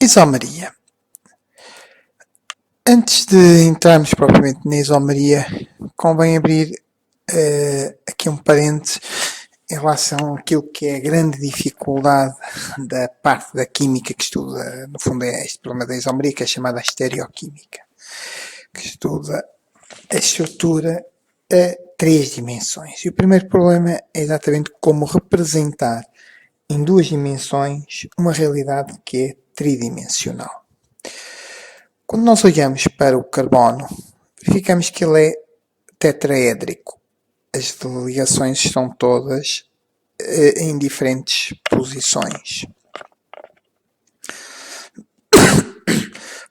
Isomeria. Antes de entrarmos propriamente na isomeria, convém abrir aqui um parênteses em relação àquilo que é a grande dificuldade da parte da química que estuda, no fundo é este problema da isomeria, que é chamada estereoquímica, que estuda a estrutura a 3 dimensões. E o primeiro problema é exatamente como representar em 2 dimensões uma realidade que é tridimensional. Quando nós olhamos para o carbono, verificamos que ele é tetraédrico. As ligações estão todas em diferentes posições.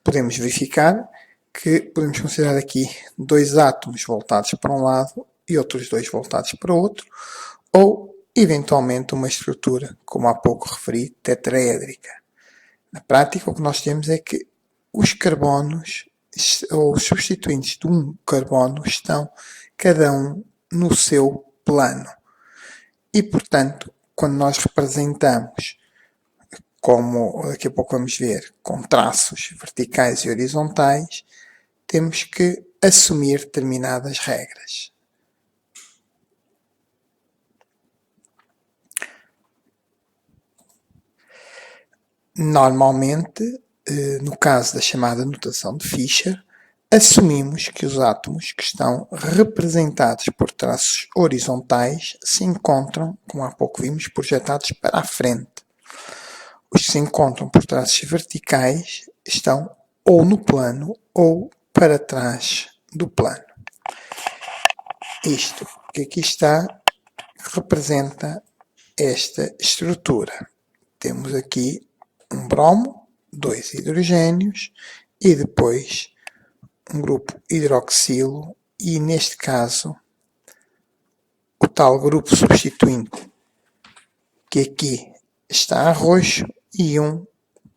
Podemos verificar que podemos considerar aqui 2 átomos voltados para um lado e outros 2 voltados para o outro, ou eventualmente uma estrutura, como há pouco referi, tetraédrica. Na prática, o que nós temos é que os carbonos, ou os substituintes de um carbono, estão cada um no seu plano. E, portanto, quando nós representamos, como daqui a pouco vamos ver, com traços verticais e horizontais, temos que assumir determinadas regras. Normalmente, no caso da chamada notação de Fischer, assumimos que os átomos que estão representados por traços horizontais se encontram, como há pouco vimos, projetados para a frente. Os que se encontram por traços verticais estão ou no plano ou para trás do plano. Isto que aqui está representa esta estrutura. Temos aqui um bromo, 2 hidrogénios e depois um grupo hidroxilo e, neste caso, o tal grupo substituinte que aqui está a roxo e um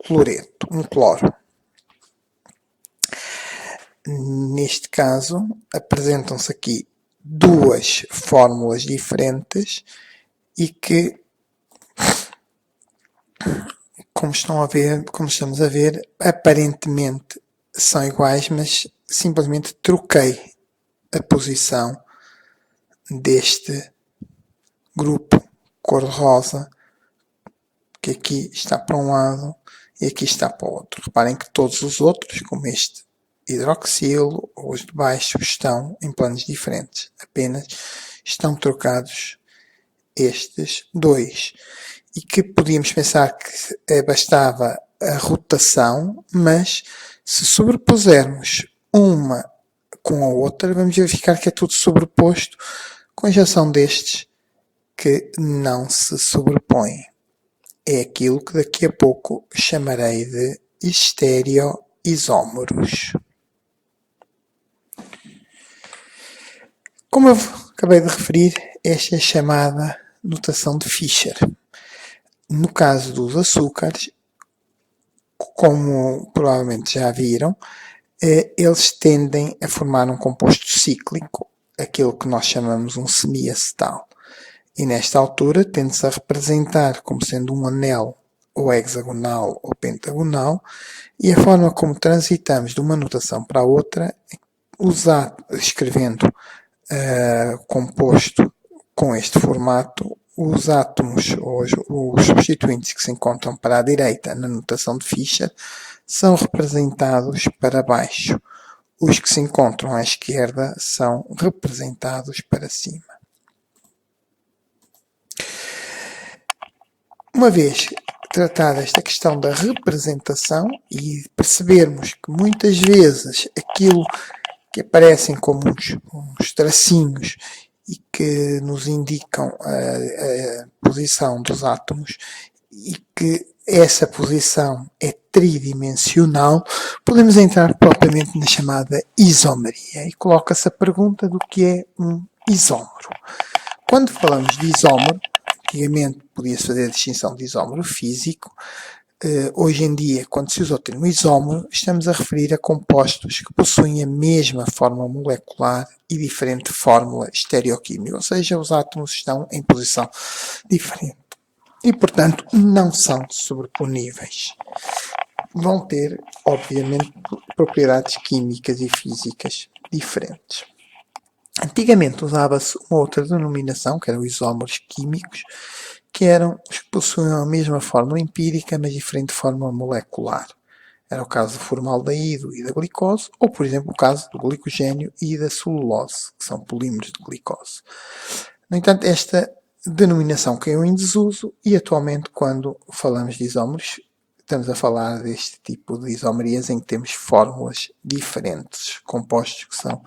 cloreto, um cloro. Neste caso, apresentam-se aqui 2 fórmulas diferentes e que, como estamos a ver, aparentemente são iguais, mas simplesmente troquei a posição deste grupo cor-de-rosa, que aqui está para um lado e aqui está para o outro. Reparem que todos os outros, como este hidroxilo ou os de baixo, estão em planos diferentes. Apenas estão trocados estes 2. E que podíamos pensar que bastava a rotação, mas se sobrepusermos uma com a outra, vamos verificar que é tudo sobreposto, com exceção destes que não se sobrepõem. É aquilo que daqui a pouco chamarei de estereoisómeros. Como eu acabei de referir, esta é a chamada notação de Fischer. No caso dos açúcares, como provavelmente já viram, eles tendem a formar um composto cíclico, aquilo que nós chamamos um semiacetal. E nesta altura tende-se a representar como sendo um anel ou hexagonal ou pentagonal, e a forma como transitamos de uma notação para a outra, escrevendo composto com este formato, os átomos ou os substituintes que se encontram para a direita na notação de Fischer são representados para baixo. Os que se encontram à esquerda são representados para cima. Uma vez tratada esta questão da representação e percebermos que muitas vezes aquilo que aparecem como uns tracinhos e que nos indicam a posição dos átomos e que essa posição é tridimensional, podemos entrar propriamente na chamada isomeria e coloca-se a pergunta do que é um isómero. Quando falamos de isómero, antigamente podia-se fazer a distinção de isómero físico. Hoje em dia, quando se usa o termo isómero, estamos a referir a compostos que possuem a mesma forma molecular e diferente fórmula estereoquímica, ou seja, os átomos estão em posição diferente e, portanto, não são sobreponíveis. vão ter, obviamente, propriedades químicas e físicas diferentes. Antigamente usava-se uma outra denominação, que eram os isómeros químicos, que eram os que possuíam a mesma fórmula empírica, mas diferente fórmula molecular. Era o caso do formaldeído e da glicose, ou, por exemplo, o caso do glicogênio e da celulose, que são polímeros de glicose. No entanto, esta denominação caiu em desuso e, atualmente, quando falamos de isómeros, estamos a falar deste tipo de isomerias em que temos fórmulas diferentes, compostos que são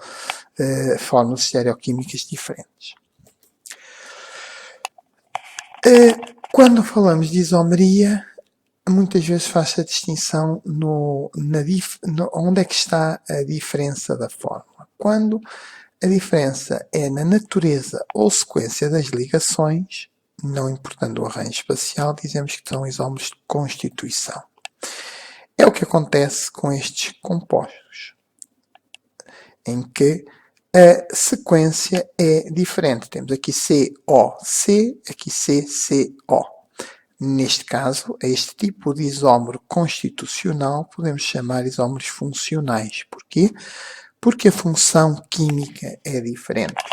fórmulas estereoquímicas diferentes. Quando falamos de isomeria, muitas vezes faz-se a distinção onde é que está a diferença da fórmula. Quando a diferença é na natureza ou sequência das ligações, não importando o arranjo espacial, dizemos que são isómeros de constituição. É o que acontece com estes compostos, em que a sequência é diferente. Temos aqui COC, aqui CCO. Neste caso, a este tipo de isómero constitucional podemos chamar isómeros funcionais. Porquê? Porque a função química é diferente.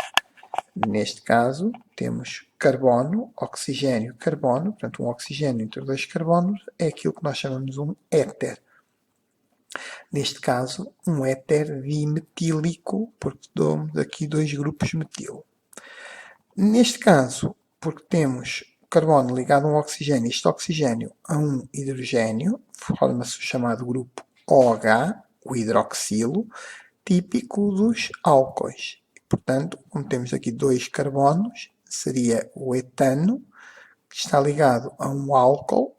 Neste caso, temos carbono, oxigênio, carbono. Portanto, um oxigênio entre dois carbonos é aquilo que nós chamamos um éter. Neste caso, um éter dimetílico, porque damos aqui dois grupos metilo. Neste caso, porque temos carbono ligado a um oxigênio, este oxigênio a um hidrogênio, forma-se o chamado grupo OH, o hidroxilo, típico dos álcoois. Portanto, como temos aqui dois carbonos, seria o etano, que está ligado a um álcool,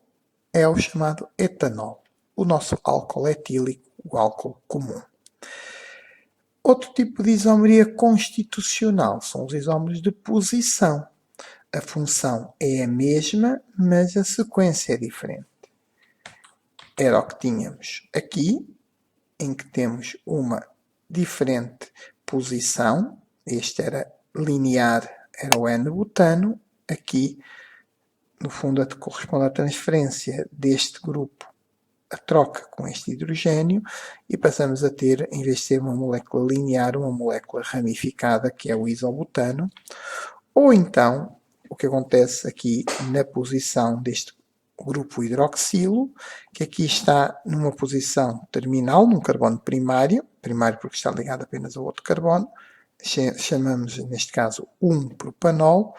é o chamado etanol. O nosso álcool etílico, o álcool comum. Outro tipo de isomeria constitucional são os isómeros de posição. A função é a mesma, mas a sequência é diferente. Era o que tínhamos aqui, em que temos uma diferente posição. Este era linear, era o N-butano. Aqui, no fundo, corresponde à transferência deste grupo, a troca com este hidrogênio, e passamos a ter, em vez de ser uma molécula linear, uma molécula ramificada, que é o isobutano. Ou então, o que acontece aqui na posição deste grupo hidroxilo, que aqui está numa posição terminal, num carbono primário porque está ligado apenas a outro carbono, chamamos neste caso 1-propanol,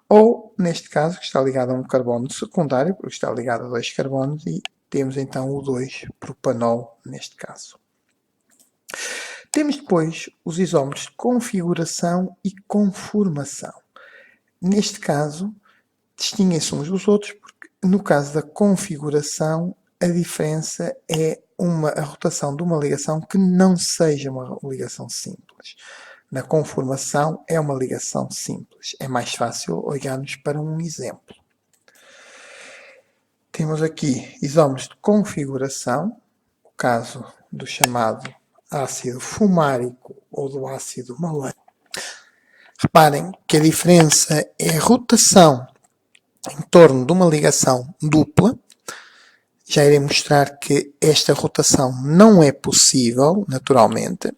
ou neste caso que está ligado a um carbono secundário, porque está ligado a dois carbonos, e temos então o 2-propanol neste caso. Temos depois os isómeros de configuração e conformação. Neste caso, distinguem-se uns dos outros porque, no caso da configuração, a diferença é a rotação de uma ligação que não seja uma ligação simples. Na conformação, é uma ligação simples. É mais fácil olharmos para um exemplo. Temos aqui isómeros de configuração, o caso do chamado ácido fumárico ou do ácido maleico. Reparem que a diferença é a rotação em torno de uma ligação dupla. Já irei mostrar que esta rotação não é possível, naturalmente,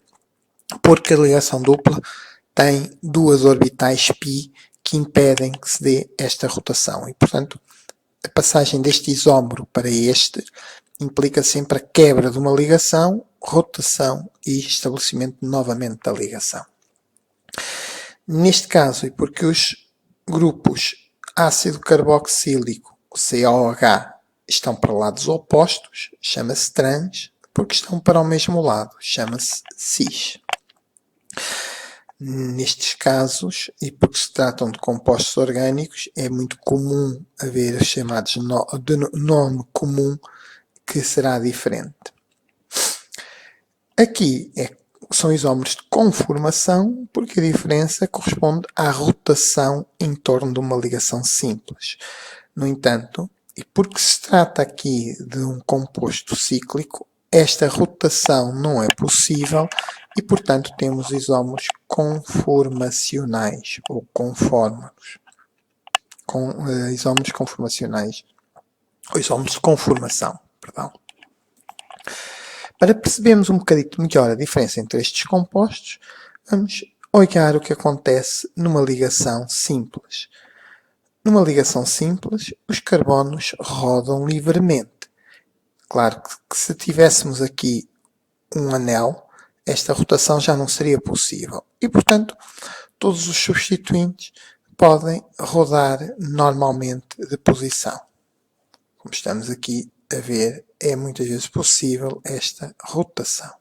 porque a ligação dupla tem duas orbitais π que impedem que se dê esta rotação. E, portanto, a passagem deste isómero para este implica sempre a quebra de uma ligação, rotação e estabelecimento novamente da ligação. Neste caso, e porque os grupos ácido carboxílico, COH, estão para lados opostos, chama-se trans, porque estão para o mesmo lado, chama-se cis. Nestes casos, e porque se tratam de compostos orgânicos, é muito comum haver os chamados nome comum, que será diferente. Aqui são isómeros de conformação, porque a diferença corresponde à rotação em torno de uma ligação simples. No entanto, e porque se trata aqui de um composto cíclico, esta rotação não é possível e, portanto, temos isómeros conformacionais ou conformados. Isómeros conformacionais ou isómeros de conformação, perdão. Para percebermos um bocadinho melhor a diferença entre estes compostos, vamos olhar o que acontece numa ligação simples. Numa ligação simples, os carbonos rodam livremente. Claro que se tivéssemos aqui um anel, esta rotação já não seria possível. E, portanto, todos os substituintes podem rodar normalmente de posição. Como estamos aqui a ver, é muitas vezes possível esta rotação.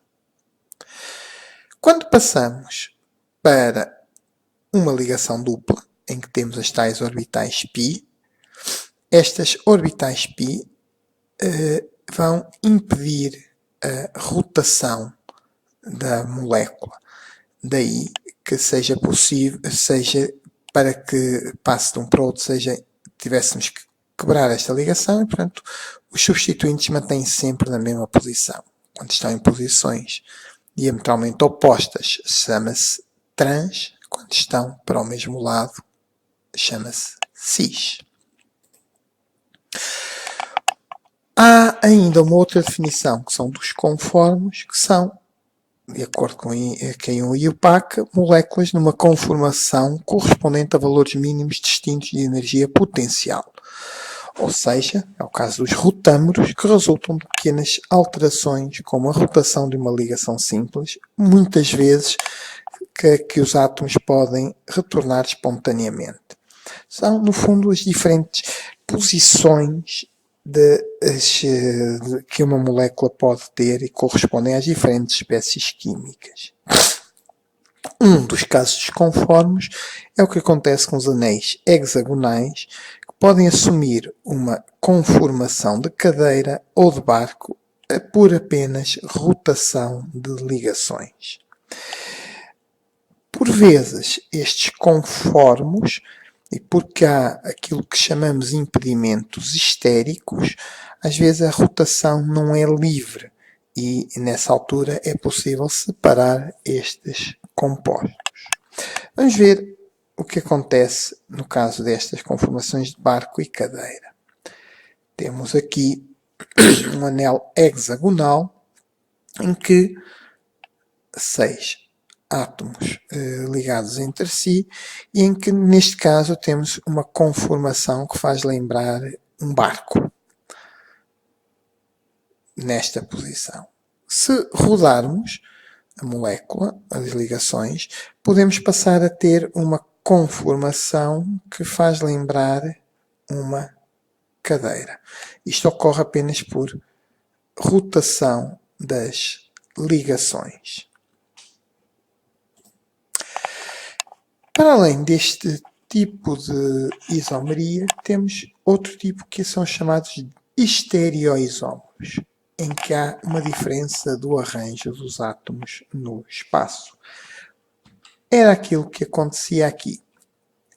Quando passamos para uma ligação dupla, em que temos as tais orbitais π, estas orbitais π vão impedir a rotação da molécula. Daí que seja possível, para que passe de um para o outro, tivéssemos que quebrar esta ligação e, portanto, os substituintes mantêm-se sempre na mesma posição. Quando estão em posições diametralmente opostas, chama-se trans. Quando estão para o mesmo lado, chama-se cis. Há ainda uma outra definição, que são dos conformes, que são, de acordo com Keiun e Yupac, moléculas numa conformação correspondente a valores mínimos distintos de energia potencial. Ou seja, é o caso dos rotâmeros, que resultam de pequenas alterações, como a rotação de uma ligação simples, muitas vezes que os átomos podem retornar espontaneamente. São, no fundo, as diferentes posições que uma molécula pode ter e correspondem às diferentes espécies químicas. Um dos casos desconformes é o que acontece com os anéis hexagonais, que podem assumir uma conformação de cadeira ou de barco por apenas rotação de ligações. Por vezes, estes conformes, e porque há aquilo que chamamos de impedimentos histéricos, às vezes a rotação não é livre e nessa altura é possível separar estes compostos. Vamos ver o que acontece no caso destas conformações de barco e cadeira. Temos aqui um anel hexagonal em que 6 átomos ligados entre si e em que, neste caso, temos uma conformação que faz lembrar um barco nesta posição. Se rodarmos a molécula, as ligações, podemos passar a ter uma conformação que faz lembrar uma cadeira. Isto ocorre apenas por rotação das ligações. Para além deste tipo de isomeria, temos outro tipo que são chamados de estereoisómeros, em que há uma diferença do arranjo dos átomos no espaço. Era aquilo que acontecia aqui.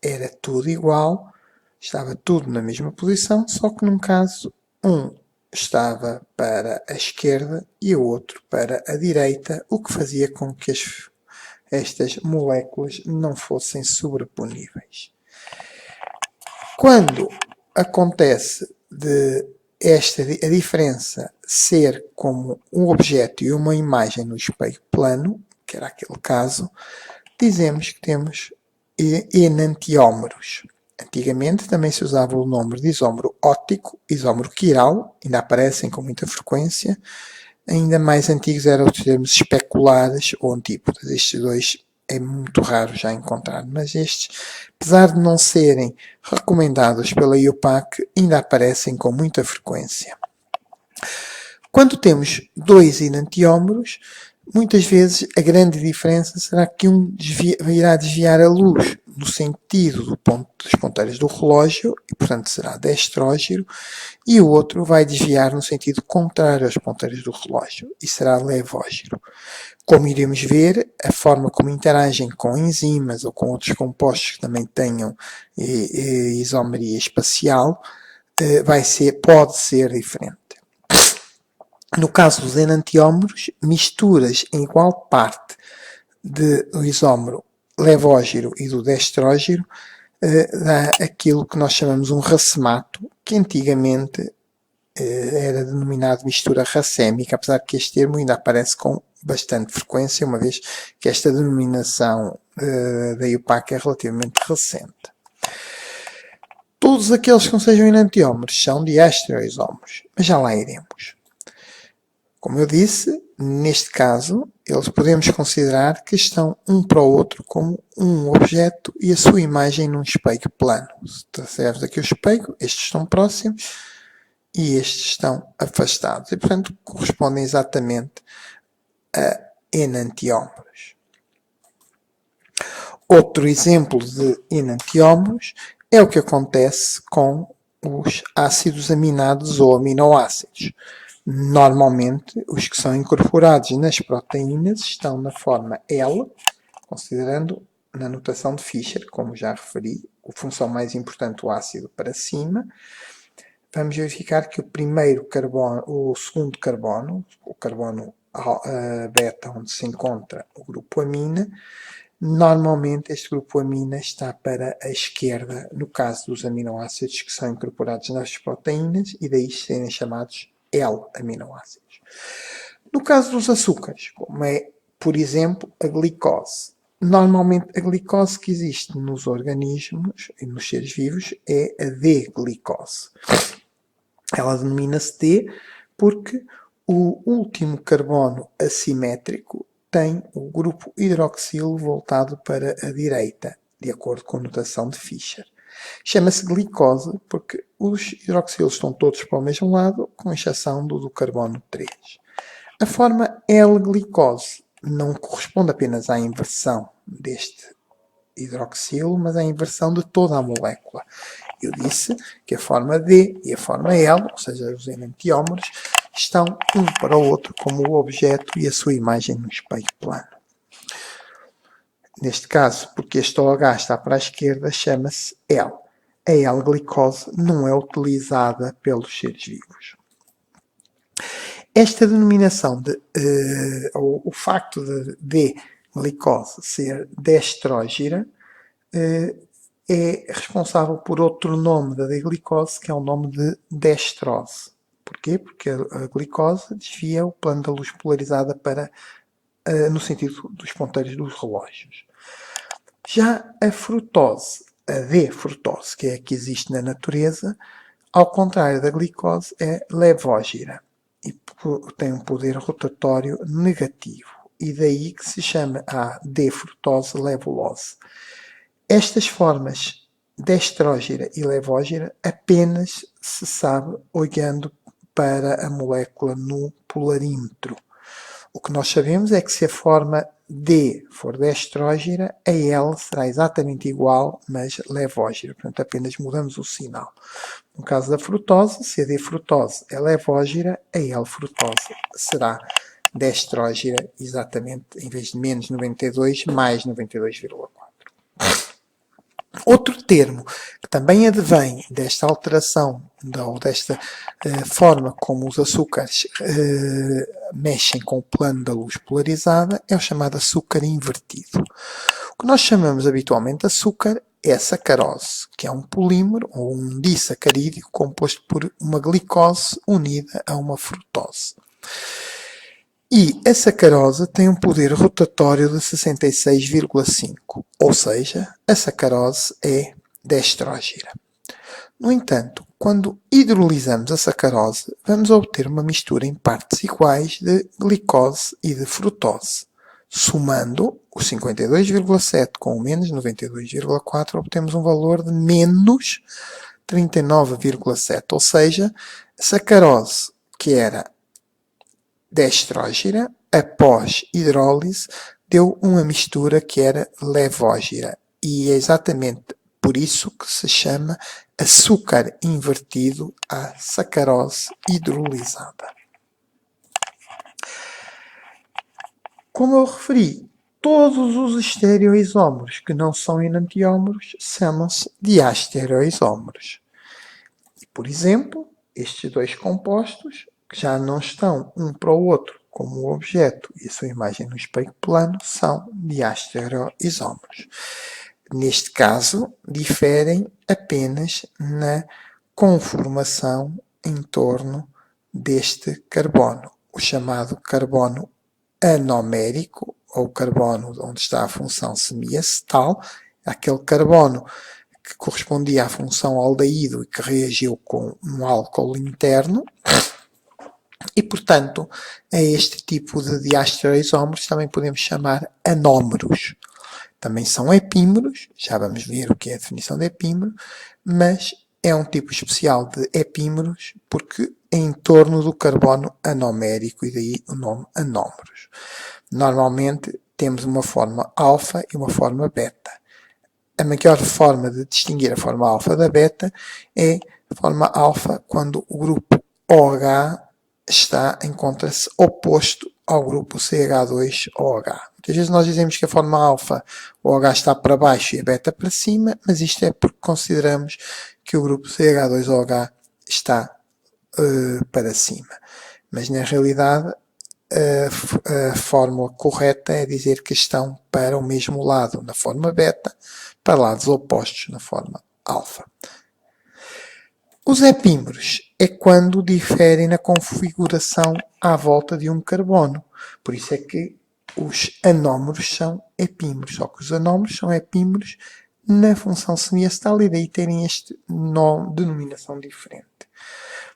Era tudo igual, estava tudo na mesma posição, só que num caso um estava para a esquerda e o outro para a direita, o que fazia com que estas moléculas não fossem sobreponíveis. Quando acontece a diferença ser como um objeto e uma imagem no espelho plano, que era aquele caso, dizemos que temos enantiómeros. Antigamente também se usava o nome de isómero óptico, isómero quiral, ainda aparecem com muita frequência. Ainda mais antigos eram os termos especulares ou antípodas. Estes dois é muito raro já encontrar, mas estes, apesar de não serem recomendados pela IUPAC, ainda aparecem com muita frequência. Quando temos dois enantiómeros, muitas vezes a grande diferença será que um irá desviar a luz no sentido dos ponteiros do relógio, e portanto será destrógiro, e o outro vai desviar no sentido contrário aos ponteiros do relógio, e será levógiro. Como iremos ver, a forma como interagem com enzimas ou com outros compostos que também tenham isomeria espacial, pode ser diferente. No caso dos enantiómeros, misturas em igual parte do isómero levógiro e do destrógiro dá aquilo que nós chamamos um racemato, que antigamente era denominado mistura racémica, apesar que este termo ainda aparece com bastante frequência, uma vez que esta denominação da IUPAC é relativamente recente. Todos aqueles que não sejam enantiómeros são diastereoisómeros, mas já lá iremos. Como eu disse, neste caso, eles podemos considerar que estão um para o outro como um objeto e a sua imagem num espelho plano. Se trouxermos aqui o espelho, estes estão próximos e estes estão afastados. E, portanto, correspondem exatamente a enantiómeros. Outro exemplo de enantiómeros é o que acontece com os ácidos aminados ou aminoácidos. Normalmente, os que são incorporados nas proteínas estão na forma L, considerando na notação de Fischer, como já referi, a função mais importante, o ácido para cima. Vamos verificar que o primeiro carbono, o segundo carbono, o carbono beta, onde se encontra o grupo amina, normalmente este grupo amina está para a esquerda, no caso dos aminoácidos que são incorporados nas proteínas, e daí serem chamados L-aminoácidos. No caso dos açúcares, como é, por exemplo, a glicose. Normalmente a glicose que existe nos organismos e nos seres vivos é a D-glicose. Ela denomina-se D porque o último carbono assimétrico tem o grupo hidroxilo voltado para a direita, de acordo com a notação de Fischer. Chama-se glicose porque os hidroxilos estão todos para o mesmo lado, com exceção do carbono 3. A forma L-glicose não corresponde apenas à inversão deste hidroxilo, mas à inversão de toda a molécula. Eu disse que a forma D e a forma L, ou seja, os enantiómeros, estão um para o outro como o objeto e a sua imagem no espelho plano. Neste caso, porque este OH está para a esquerda, chama-se L. A L-glicose não é utilizada pelos seres vivos. Esta denominação, o facto de D-glicose ser destrógira, é responsável por outro nome da D-glicose, que é o nome de destrose. Porquê? Porque a glicose desvia o plano da luz polarizada para, no sentido dos ponteiros dos relógios. Já a frutose, a D-frutose, que é a que existe na natureza, ao contrário da glicose, é levógira e tem um poder rotatório negativo. E daí que se chama a D-frutose levulose. Estas formas destrógira e levógira apenas se sabe olhando para a molécula no polarímetro. O que nós sabemos é que se a forma D for destrógira, a L será exatamente igual, mas levógira. Portanto, apenas mudamos o sinal. No caso da frutose, se a D-frutose é levógira, a L-frutose será destrógira, exatamente, em vez de menos 92, mais 92,4. Outro termo que também advém desta alteração, ou desta forma como os açúcares mexem com o plano da luz polarizada, é o chamado açúcar invertido. O que nós chamamos habitualmente de açúcar é a sacarose, que é um polímero ou um disacarídeo composto por uma glicose unida a uma frutose. E a sacarose tem um poder rotatório de 66,5, ou seja, a sacarose é destrógira. No entanto, quando hidrolisamos a sacarose, vamos obter uma mistura em partes iguais de glicose e de frutose. Somando o 52,7 com o menos 92,4, obtemos um valor de menos 39,7, ou seja, a sacarose, que era destrógira, após hidrólise, deu uma mistura que era levógira. E é exatamente por isso que se chama açúcar invertido à sacarose hidrolisada. Como eu referi, todos os estereoisómeros que não são enantiómeros chamam-se diastereoisómeros. E, por exemplo, estes dois compostos, que já não estão um para o outro como o objeto e a sua imagem no espelho plano, são diastereoisómeros. Neste caso, diferem apenas na conformação em torno deste carbono, o chamado carbono anomérico, ou carbono onde está a função semiacetal, aquele carbono que correspondia à função aldeído e que reagiu com um álcool interno. E, portanto, a este tipo de diastereoisómeros também podemos chamar anómeros. Também são epímeros, já vamos ver o que é a definição de epímero, mas é um tipo especial de epímeros porque é em torno do carbono anomérico e daí o nome anómeros. Normalmente temos uma forma alfa e uma forma beta. A maior forma de distinguir a forma alfa da beta é a forma alfa quando o grupo OH encontra-se oposto ao grupo CH2OH. Muitas vezes nós dizemos que a forma alfa, o OH está para baixo e a beta para cima, mas isto é porque consideramos que o grupo CH2OH está para cima. Mas na realidade a fórmula correta é dizer que estão para o mesmo lado na forma beta, para lados opostos na forma alfa. Os epímeros é quando diferem na configuração à volta de um carbono. Por isso é que os anómeros são epímeros. Só que os anómeros são epímeros na função semiacetal e daí terem esta denominação diferente.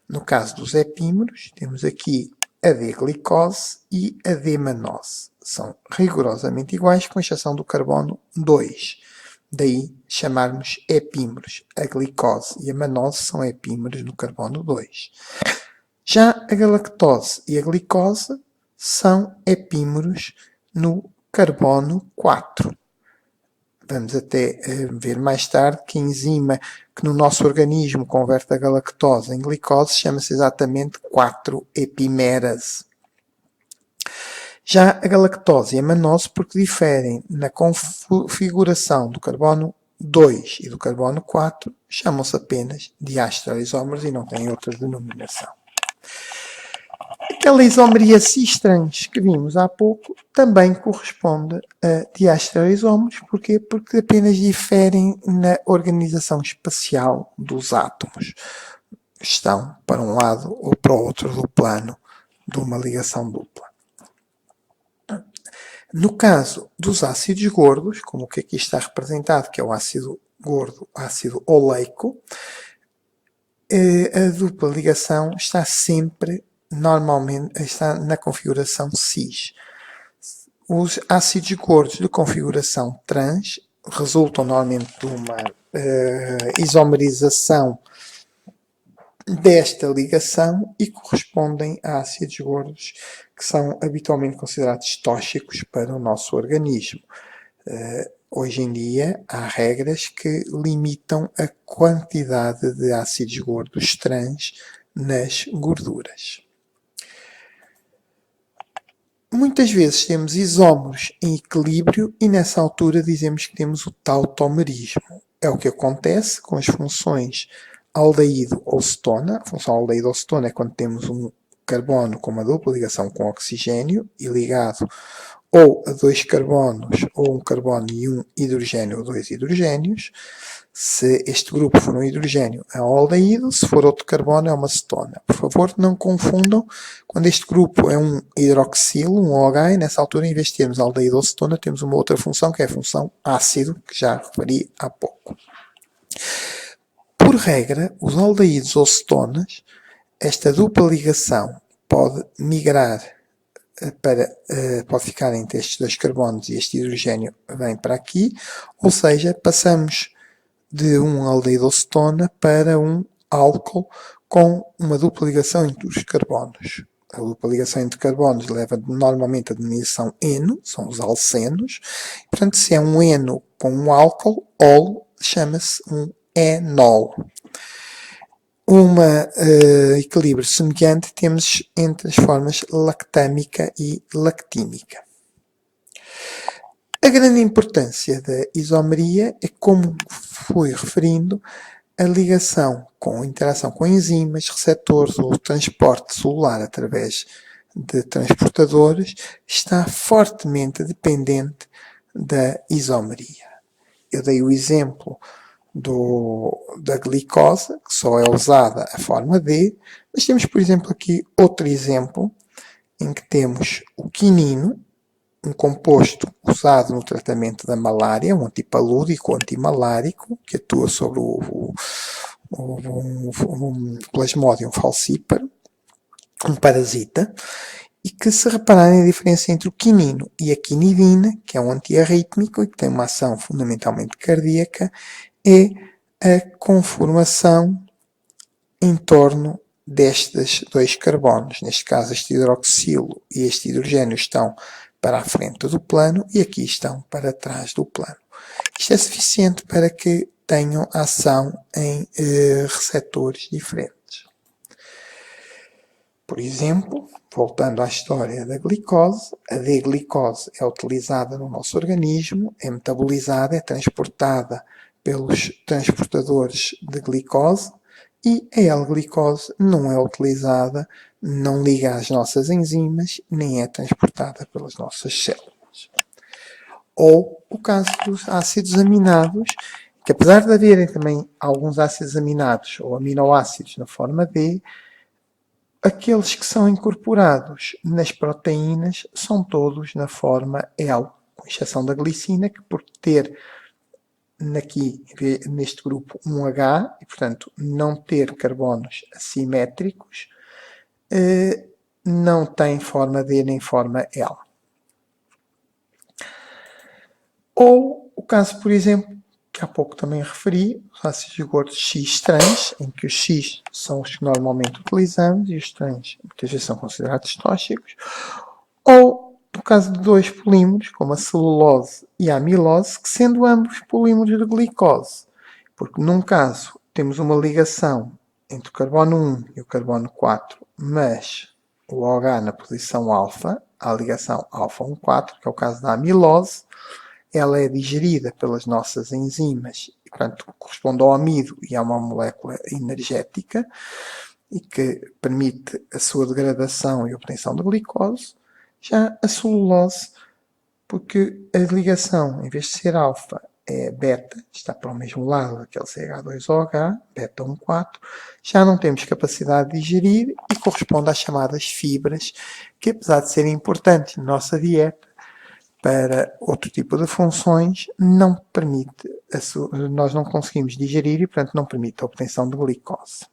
No caso dos epímeros, temos aqui a D-glicose e a D-manose. São rigorosamente iguais, com exceção do carbono 2. Daí chamarmos epímeros. A glicose e a manose são epímeros no carbono 2. Já a galactose e a glicose são epímeros no carbono 4. Vamos até ver mais tarde que a enzima que no nosso organismo converte a galactose em glicose chama-se exatamente 4-epimerase. Já a galactose e a manose, porque diferem na configuração do carbono 2 e do carbono 4, chamam-se apenas diastereoisómeros e não têm outra denominação. Aquela isomeria cis-trans que vimos há pouco também corresponde a diastereoisómeros. Porquê? Porque apenas diferem na organização espacial dos átomos. Estão para um lado ou para o outro do plano de uma ligação dupla. No caso dos ácidos gordos, como o que aqui está representado, que é o ácido gordo, ácido oleico, a dupla ligação está sempre, normalmente, está na configuração cis. Os ácidos gordos de configuração trans resultam normalmente de uma isomerização desta ligação e correspondem a ácidos gordos que são habitualmente considerados tóxicos para o nosso organismo. Hoje em dia há regras que limitam a quantidade de ácidos gordos trans nas gorduras. Muitas vezes temos isómeros em equilíbrio e nessa altura dizemos que temos o tautomerismo. É o que acontece com as funções aldeído ou cetona. A função aldeído ou cetona é quando temos um carbono com uma dupla ligação com oxigênio e ligado ou a dois carbonos, ou um carbono e um hidrogênio ou dois hidrogénios. Se este grupo for um hidrogênio, é um aldeído. Se for outro carbono, é uma cetona. Por favor, não confundam. Quando este grupo é um hidroxilo, um OH, nessa altura, em vez de termos aldeído ou cetona, temos uma outra função, que é a função ácido, que já referi há pouco. Por regra, os aldeídos ou cetonas, esta dupla ligação pode migrar pode ficar entre estes dois carbonos e este hidrogênio vem para aqui, ou seja, passamos de um aldeído ou cetona para um álcool com uma dupla ligação entre os carbonos. A dupla ligação entre carbonos leva normalmente a denominação eno, são os alcenos. Portanto, se é um eno com um álcool, ol chama-se um enol. Equilíbrio semelhante temos entre as formas lactâmica e lactímica. A grande importância da isomeria é, como fui referindo, a ligação com interação com enzimas, receptores ou transporte celular através de transportadores está fortemente dependente da isomeria. Eu dei o exemplo da glicose, que só é usada a forma D, mas temos, por exemplo, aqui outro exemplo, em que temos o quinino, um composto usado no tratamento da malária, um antipalúdico, antimalárico, que atua sobre o Plasmodium falciparum, um parasita, e que, se repararem a diferença entre o quinino e a quinidina, que é um antiarrítmico e que tem uma ação fundamentalmente cardíaca, é a conformação em torno destes dois carbonos. Neste caso, este hidroxilo e este hidrogênio estão para a frente do plano e aqui estão para trás do plano. Isto é suficiente para que tenham ação em receptores diferentes. Por exemplo, voltando à história da glicose, a D-glicose é utilizada no nosso organismo, é metabolizada, é transportada pelos transportadores de glicose e a L-glicose não é utilizada, não liga às nossas enzimas, nem é transportada pelas nossas células. Ou o caso dos ácidos aminados, que apesar de haverem também alguns ácidos aminados ou aminoácidos na forma D, aqueles que são incorporados nas proteínas são todos na forma L, com exceção da glicina, que por ter aqui neste grupo um H, e portanto não ter carbonos assimétricos, não tem forma D nem forma L. Ou o caso, por exemplo, que há pouco também referi, os ácidos gordos X trans, em que os X são os que normalmente utilizamos e os trans muitas vezes são considerados tóxicos, ou no caso de dois polímeros, como a celulose e a amilose, que sendo ambos polímeros de glicose, porque num caso temos uma ligação entre o carbono 1 e o carbono 4, mas o OH na posição alfa, a ligação alfa-1,4, que é o caso da amilose, ela é digerida pelas nossas enzimas e, portanto, corresponde ao amido e a uma molécula energética e que permite a sua degradação e obtenção de glicose. Já a celulose, porque a ligação, em vez de ser alfa, é beta, está para o mesmo lado daquele CH2OH, beta 1,4, já não temos capacidade de digerir e corresponde às chamadas fibras, que apesar de serem importantes na nossa dieta, para outro tipo de funções, não permite, nós não conseguimos digerir e, portanto, não permite a obtenção de glicose.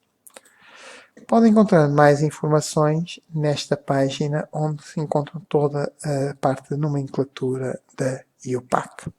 Podem encontrar mais informações nesta página, onde se encontra toda a parte de nomenclatura da IUPAC.